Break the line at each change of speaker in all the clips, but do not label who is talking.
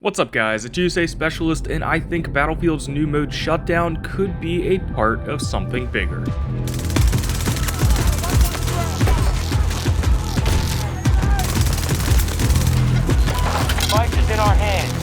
What's up guys, it's USA Specialist, and I think Battlefield's new mode Shutdown could be a part of something bigger.
Fight is in our hands.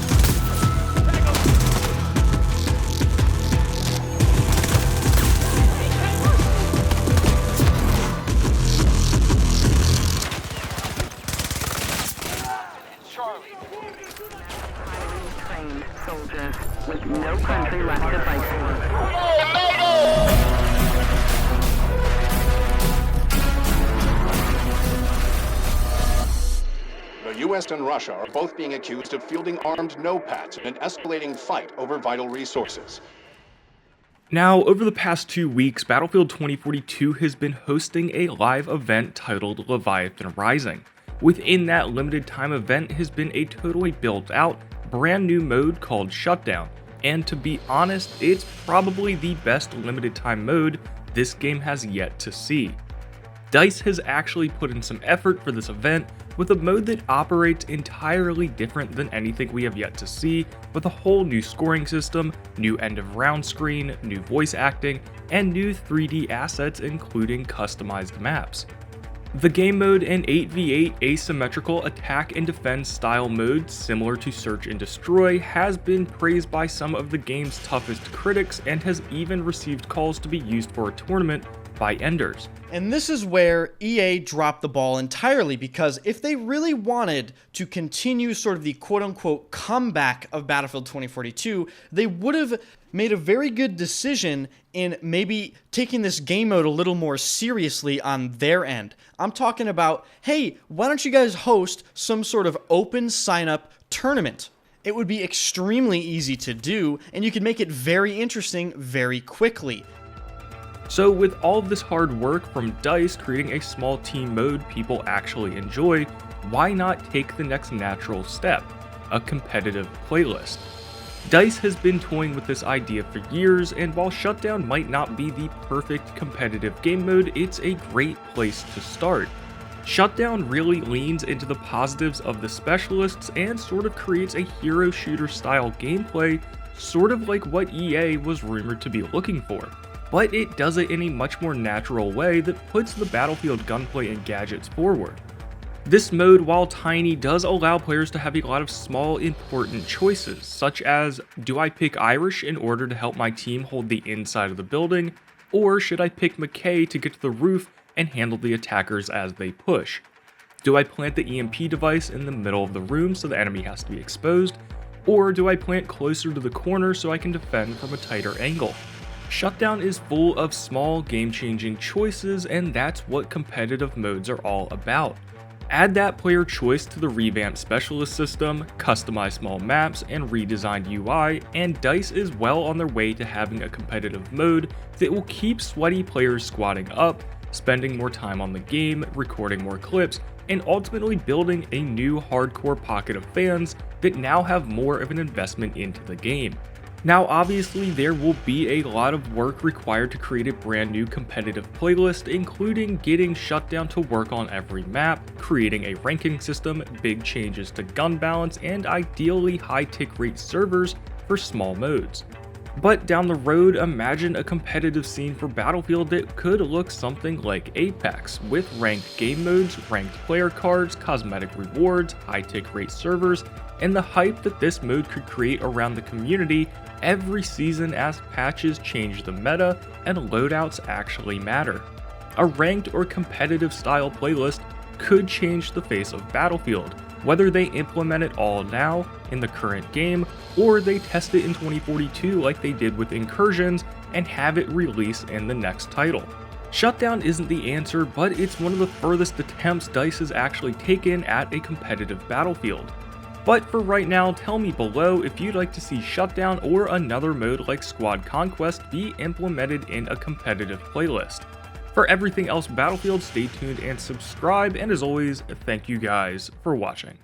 Trained soldiers with no country left to fight for.
The U.S. and Russia are both being accused of fielding armed no-pats in an escalating fight over vital resources.
Now, over the past 2 weeks, Battlefield 2042 has been hosting a live event titled Leviathan Rising. Within that limited time event has been a totally built out, brand new mode called Shutdown, and to be honest, it's probably the best limited time mode this game has yet to see. DICE has actually put in some effort for this event with a mode that operates entirely different than anything we have yet to see, with a whole new scoring system, new end of round screen, new voice acting, and new 3D assets including customized maps. The game mode, an 8v8 asymmetrical attack and defense style mode similar to Search and Destroy, has been praised by some of the game's toughest critics and has even received calls to be used for a tournament by Enders.
And this is where EA dropped the ball entirely, because if they really wanted to continue sort of the quote-unquote comeback of Battlefield 2042, they would have made a very good decision in maybe taking this game mode a little more seriously on their end. I'm talking about, hey, why don't you guys host some sort of open sign-up tournament? It would be extremely easy to do, and you could make it very interesting very quickly.
So with all of this hard work from DICE creating a small team mode people actually enjoy, why not take the next natural step? A competitive playlist. DICE has been toying with this idea for years, and while Shutdown might not be the perfect competitive game mode, it's a great place to start. Shutdown really leans into the positives of the Specialists and sort of creates a hero shooter style gameplay, sort of like what EA was rumored to be looking for. But it does it in a much more natural way that puts the Battlefield gunplay and gadgets forward. This mode, while tiny, does allow players to have a lot of small, important choices, such as, do I pick Irish in order to help my team hold the inside of the building, or should I pick McKay to get to the roof and handle the attackers as they push? Do I plant the EMP device in the middle of the room so the enemy has to be exposed, or do I plant closer to the corner so I can defend from a tighter angle? Shutdown is full of small, game-changing choices, and that's what competitive modes are all about. Add that player choice to the revamped Specialist system, customized small maps, and redesigned UI, and DICE is well on their way to having a competitive mode that will keep sweaty players squatting up, spending more time on the game, recording more clips, and ultimately building a new hardcore pocket of fans that now have more of an investment into the game. Now obviously there will be a lot of work required to create a brand new competitive playlist, including getting Shutdown to work on every map, creating a ranking system, big changes to gun balance, and ideally high tick rate servers for small modes. But down the road, imagine a competitive scene for Battlefield that could look something like Apex, with ranked game modes, ranked player cards, cosmetic rewards, high tick rate servers, and the hype that this mode could create around the community every season as patches change the meta and loadouts actually matter. A ranked or competitive style playlist could change the face of Battlefield, whether they implement it all now in the current game, or they test it in 2042 like they did with Incursions and have it release in the next title. Shutdown isn't the answer, but it's one of the furthest attempts DICE has actually taken at a competitive Battlefield. But for right now, tell me below if you'd like to see Shutdown or another mode like Squad Conquest be implemented in a competitive playlist. For everything else Battlefield, stay tuned and subscribe, and as always, thank you guys for watching.